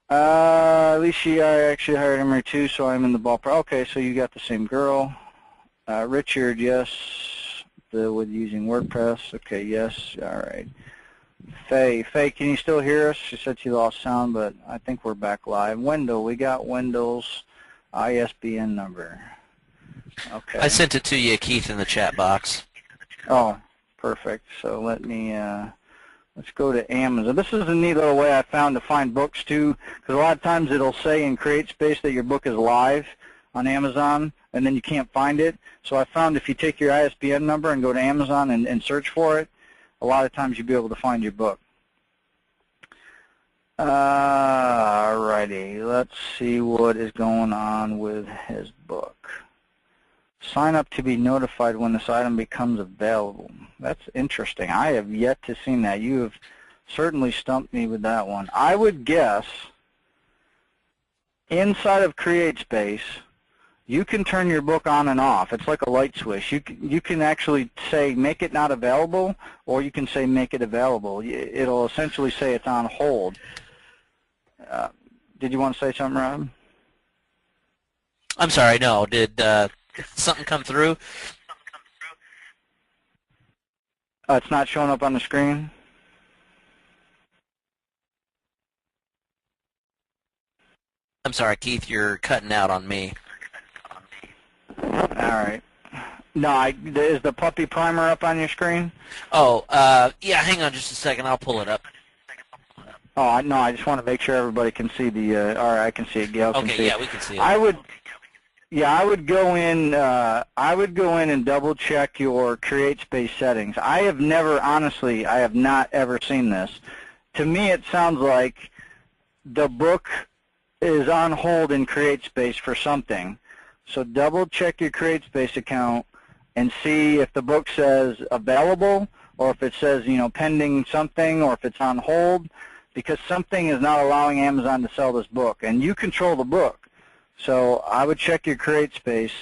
Alicia, I actually hired him too, so I'm in the ballpark. Okay, so you got the same girl. Richard, yes, with using WordPress. Okay, yes, all right. Faye, can you still hear us? She said she lost sound, but I think we're back live. Wendell, we got Wendell's ISBN number. Okay. I sent it to you, Keith, in the chat box. Oh, perfect. So let me, let's go to Amazon. This is a neat little way I found to find books too, because a lot of times it'll say in CreateSpace that your book is live on Amazon, and then you can't find it. So I found if you take your ISBN number and go to Amazon and search for it, a lot of times you'll be able to find your book. Alrighty, let's see what is going on with his book. Sign up to be notified when this item becomes available. That's interesting. I have yet to see that. You have certainly stumped me with that one. I would guess inside of CreateSpace, you can turn your book on and off. It's like a light switch. You can actually say make it not available, or you can say make it available. It'll essentially say it's on hold. Did you want to say something, Rob? I'm sorry, no. Did something come through? It's not showing up on the screen? I'm sorry, Keith, you're cutting out on me. All right. No, is the puppy primer up on your screen? Oh, yeah, hang on just a second. I'll pull it up. Oh, no, I just want to make sure everybody can see the, all right, I can see it. Gail can see okay, yeah, it. we can see it. I would go in and double check your CreateSpace settings. I have never, honestly, I have not ever seen this. To me, it sounds like the book is on hold in CreateSpace for something. So double check your CreateSpace account and see if the book says available, or if it says, pending something, or if it's on hold, because something is not allowing Amazon to sell this book, and you control the book. So I would check your CreateSpace.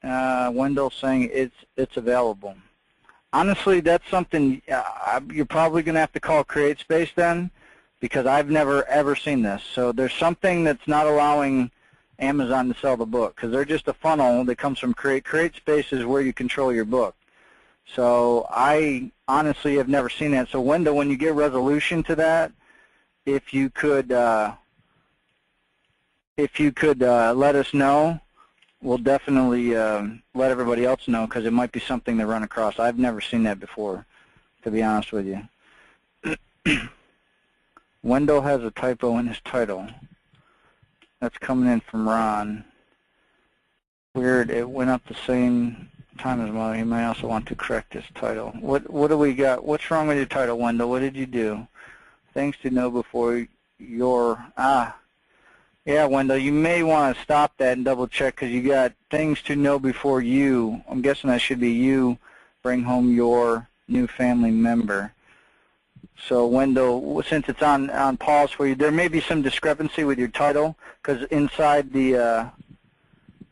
Wendell's saying it's available. Honestly, that's something you're probably going to have to call CreateSpace then, because I've never ever seen this. So there's something that's not allowing Amazon to sell the book, because they're just a funnel that comes from CreateSpace is where you control your book. So I honestly have never seen that. So Wendell, when you get resolution to that, if you could let us know, we'll definitely let everybody else know, because it might be something they run across. I've never seen that before, to be honest with you. Wendell has a typo in his title. That's coming in from Ron. Weird, it went up the same time as well. He may also want to correct his title. What do we got? What's wrong with your title, Wendell? What did you do? Things to know before your, yeah, Wendell, you may want to stop that and double check, because you got things to know before you. I'm guessing that should be you bring home your new family member. So Wendell, since it's on pause for you, there may be some discrepancy with your title, because inside the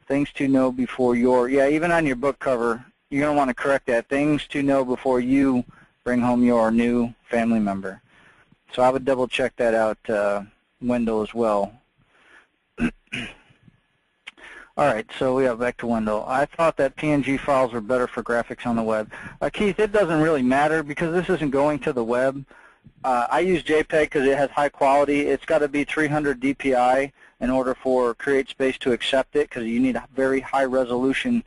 Things to know before your, yeah, even on your book cover, you're going to want to correct that. Things to know before you bring home your new family member. So I would double check that out, Wendell, as well. All right, so we have back to Wendell. I thought that PNG files were better for graphics on the web. Keith, it doesn't really matter because this isn't going to the web. I use JPEG because it has high quality. It's got to be 300 DPI in order for CreateSpace to accept it because you need a very high resolution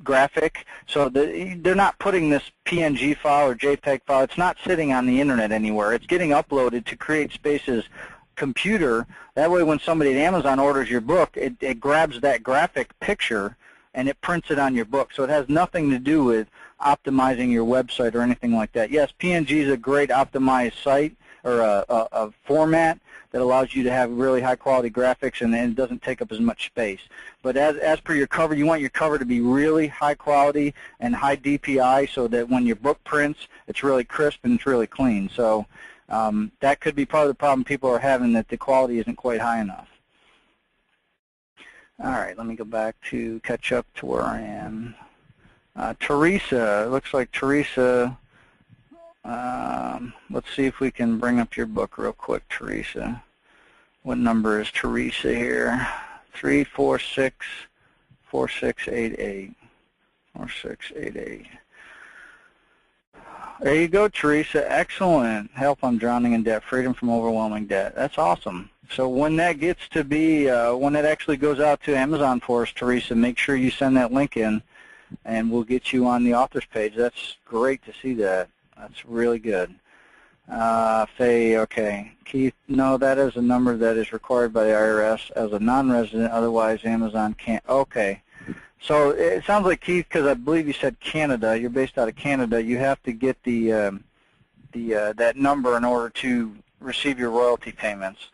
graphic. So they're not putting this PNG file or JPEG file. It's not sitting on the internet anywhere. It's getting uploaded to CreateSpace's computer. That way when somebody at Amazon orders your book, it grabs that graphic picture and it prints it on your book. So it has nothing to do with optimizing your website or anything like that. Yes, PNG is a great optimized site or a format that allows you to have really high quality graphics and it doesn't take up as much space. But as per your cover, you want your cover to be really high quality and high DPI so that when your book prints, it's really crisp and it's really clean. So that could be part of the problem people are having, that the quality isn't quite high enough. All right, let me go back to catch up to where I am. Teresa, it looks like Teresa, let's see if we can bring up your book real quick, Teresa. What number is Teresa here? 346-4688. 4688. There you go, Teresa. Excellent. Help I'm Drowning in Debt, Freedom from Overwhelming Debt. That's awesome. So when that gets to be, when it actually goes out to Amazon for us, Teresa, make sure you send that link in, and we'll get you on the author's page. That's great to see that. That's really good. Faye, okay. Keith, no, that is a number that is required by the IRS as a non-resident. Otherwise, Amazon can't. Okay. So it sounds like, Keith, because I believe you said Canada, you're based out of Canada, you have to get that number in order to receive your royalty payments.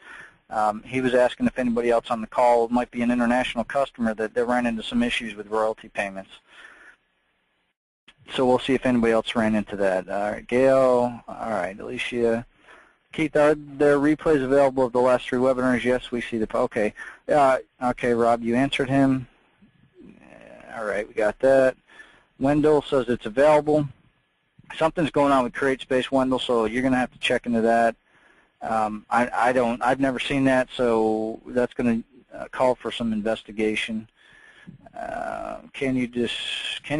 He was asking if anybody else on the call might be an international customer that they ran into some issues with royalty payments. So we'll see if anybody else ran into that. All right, Gail, all right, Alicia. Keith, are there replays available of the last 3 webinars? Yes, we see the, okay. Okay, Rob, you answered him. All right, we got that. Wendell says it's available. Something's going on with CreateSpace, Wendell, so you're going to have to check into that. I've never seen that, so that's going to call for some investigation. Can you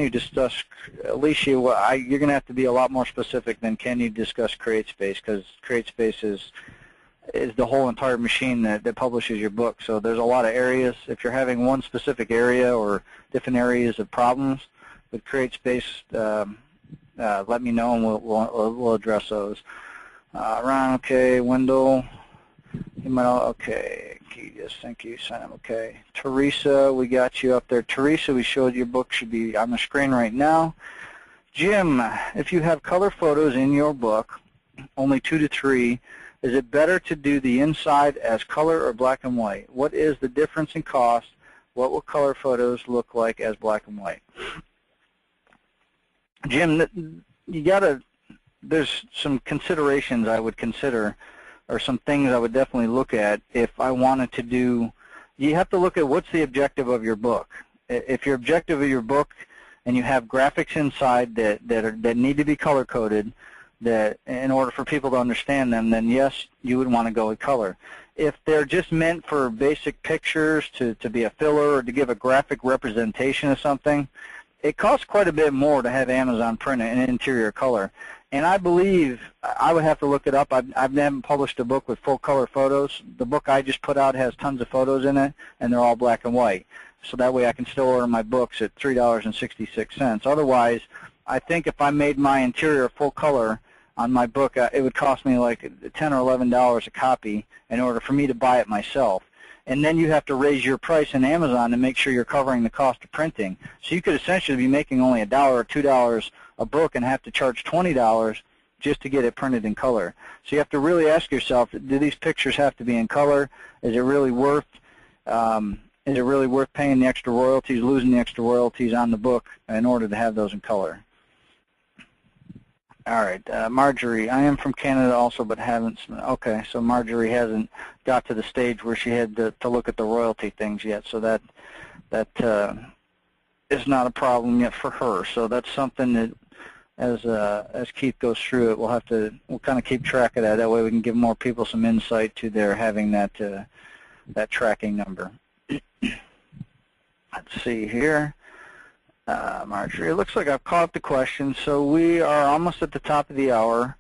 discuss, Alicia, you're going to have to be a lot more specific than can you discuss CreateSpace, because CreateSpace is the whole entire machine that publishes your book. So there's a lot of areas. If you're having one specific area or different areas of problems with CreateSpace, let me know and we'll address those. Ron, okay. Wendell, email, okay. Yes, thank you. Sign up, okay. Teresa, we got you up there. Teresa, we showed your book should be on the screen right now. Jim, if you have color photos in your book, only 2 to 3, is it better to do the inside as color or black and white? What is the difference in cost? What will color photos look like as black and white? Jim, you gotta, there's some considerations I would consider, or some things I would definitely look at if I wanted to do, you have to look at what's the objective of your book. If your objective of your book and you have graphics inside that need to be color-coded, that in order for people to understand them, then yes, you would want to go with color. If they're just meant for basic pictures to be a filler or to give a graphic representation of something, it costs quite a bit more to have Amazon print an interior color. And I believe, I would have to look it up, I haven't published a book with full color photos. The book I just put out has tons of photos in it, and they're all black and white. So that way I can still order my books at $3.66. Otherwise, I think if I made my interior full color on my book, it would cost me like $10 or $11 a copy in order for me to buy it myself. And then you have to raise your price in Amazon to make sure you're covering the cost of printing. So you could essentially be making only $1 or $2 a book and have to charge $20 just to get it printed in color. So you have to really ask yourself, do these pictures have to be in color? Is it really worth paying the extra royalties, losing the extra royalties on the book in order to have those in color? All right, Marjorie, I am from Canada also, but haven't. Okay, so Marjorie hasn't got to the stage where she had to look at the royalty things yet, so that is not a problem yet for her. So that's something that, as Keith goes through it, we'll kind of keep track of that. That way we can give more people some insight to their having that tracking number. Let's see here. Marjorie, it looks like I've caught up the questions, so we are almost at the top of the hour.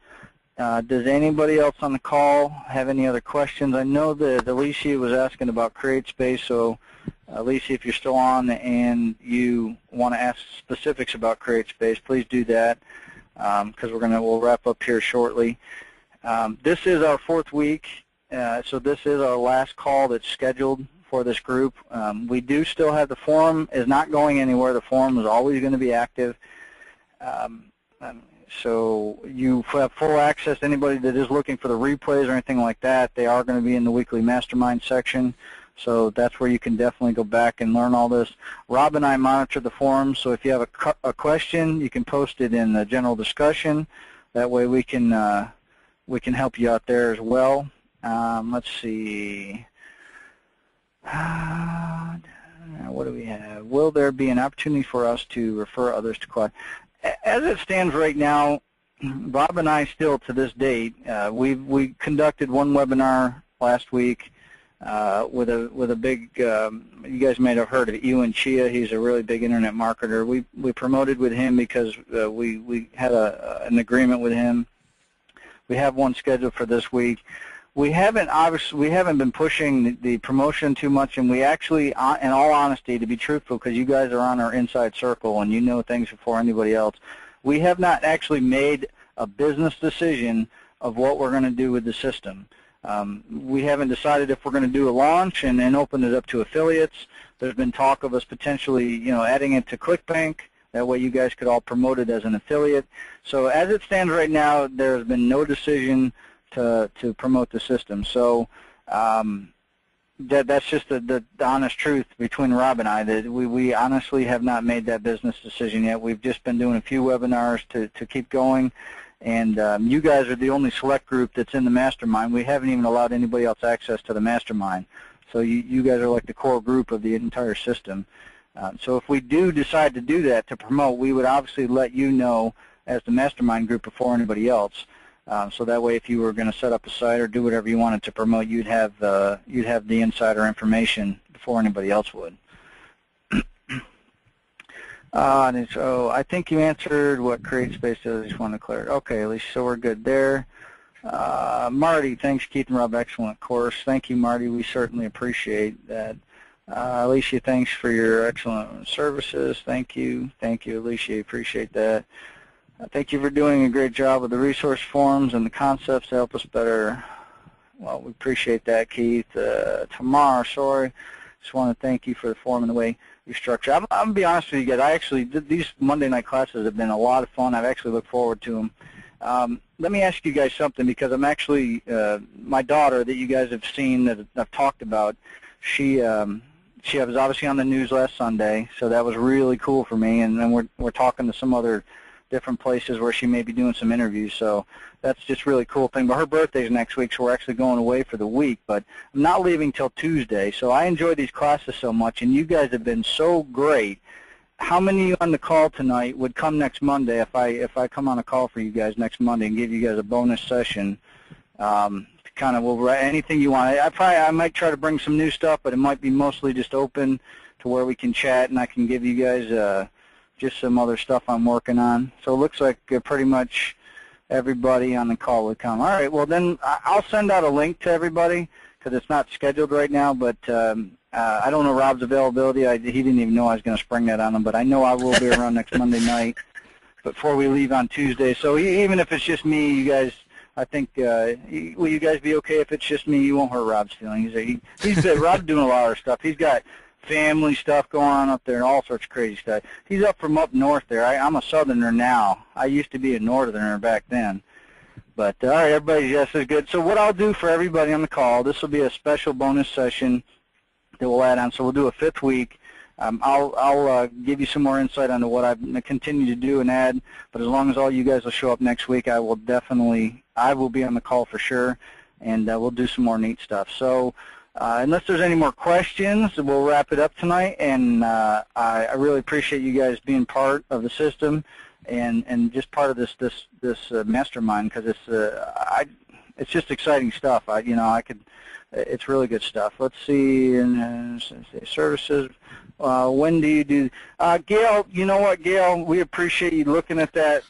Does anybody else on the call have any other questions? I know that Alicia was asking about CreateSpace, so Alicia, if you're still on and you want to ask specifics about CreateSpace, please do that, because we'll wrap up here shortly. This is our 4th week, so this is our last call that's scheduled for this group. We do still have the forum is not going anywhere. The forum is always going to be active. So you have full access. Anybody that is looking for the replays or anything like that, they are going to be in the weekly Mastermind section. So that's where you can definitely go back and learn all this. Rob and I monitor the forum, so if you have a question, you can post it in the general discussion. That way we can help you out there as well. Let's see. What do we have? Will there be an opportunity for us to refer others to Quad? As it stands right now, Bob and I still, to this date, we conducted one webinar last week with a big. You guys may have heard of Ewan Chia. He's a really big internet marketer. We promoted with him because we had an agreement with him. We have one scheduled for this week. We haven't been pushing the promotion too much, and we actually, in all honesty, to be truthful, because you guys are on our inside circle and you know things before anybody else, we have not actually made a business decision of what we're going to do with the system. We haven't decided if we're going to do a launch and then open it up to affiliates. There's been talk of us potentially, adding it to ClickBank. That way you guys could all promote it as an affiliate. So as it stands right now, there's been no decision to promote the system. So that's just the honest truth between Rob and I, that we honestly have not made that business decision yet. We've just been doing a few webinars to keep going, and you guys are the only select group that's in the Mastermind. We haven't even allowed anybody else access to the Mastermind. So you guys are like the core group of the entire system. So if we do decide to do that, to promote, we would obviously let you know as the Mastermind group before anybody else. So that way, if you were going to set up a site or do whatever you wanted to promote, you'd have the insider information before anybody else would. And so I think you answered what CreateSpace is. I just want to clear it. Okay, at least so we're good there. Marty, thanks, Keith and Rob. Excellent course. Thank you, Marty. We certainly appreciate that. Alicia, thanks for your excellent services. Thank you. Thank you, Alicia. Appreciate that. Thank you for doing a great job with the resource forms and the concepts to help us better. Well, we appreciate that, Keith. Tamar, sorry. Just want to thank you for the form and the way you structure. I'm going to be honest with you guys. These Monday night classes have been a lot of fun. I've actually looked forward to them. Let me ask you guys something, because I'm actually, my daughter that you guys have seen that I've talked about, she was obviously on the news last Sunday, so that was really cool for me. And then we're talking to some other different places where she may be doing some interviews, so that's just really cool thing. But her birthday's next week, so we're actually going away for the week, but I'm not leaving till Tuesday. So I enjoy these classes so much, and you guys have been so great. How many of you on the call tonight would come next Monday if I come on a call for you guys next Monday and give you guys a bonus session? Kind of, we'll write anything you want. I might try to bring some new stuff, but it might be mostly just open to where we can chat, and I can give you guys just some other stuff I'm working on. So it looks like pretty much everybody on the call would come. All right, well then I'll send out a link to everybody, because it's not scheduled right now, but I don't know Rob's availability. He didn't even know I was going to spring that on him, but I know I will be around next Monday night before we leave on Tuesday. So even if it's just me, you guys, I think, will you guys be okay if it's just me? You won't hurt Rob's feelings. Rob's doing a lot of stuff. He's got family stuff going on up there and all sorts of crazy stuff. He's up from up north there. I'm a southerner now. I used to be a northerner back then. But, all right, everybody, yes, is good. So what I'll do for everybody on the call, this will be a special bonus session that we'll add on. So we'll do a 5th week, I'll give you some more insight onto what I continue to do and add. But as long as all you guys will show up next week, I will be on the call for sure, and we'll do some more neat stuff. So unless there's any more questions, we'll wrap it up tonight. And I really appreciate you guys being part of the system and just part of this mastermind, because it's just exciting stuff. It's really good stuff. Let's see, services. When do you do? Gail, you know what, Gail? We appreciate you looking at that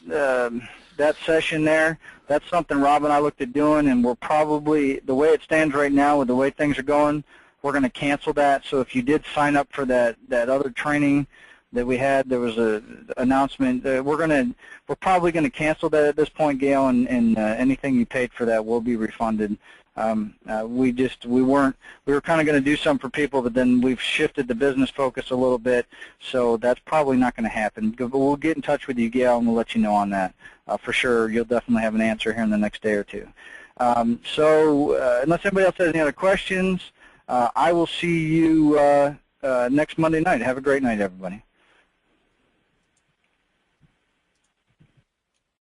session there. That's something Rob and I looked at doing, and we're probably, the way it stands right now with the way things are going, we're going to cancel that. So if you did sign up for that other training that we had, there was an announcement. We're probably going to cancel that at this point, Gail, and anything you paid for that will be refunded. We were kind of going to do something for people, but then we've shifted the business focus a little bit, so that's probably not going to happen. But we'll get in touch with you, Gail, and we'll let you know on that. For sure, you'll definitely have an answer here in the next day or two. Unless anybody else has any other questions, I will see you next Monday night. Have a great night, everybody.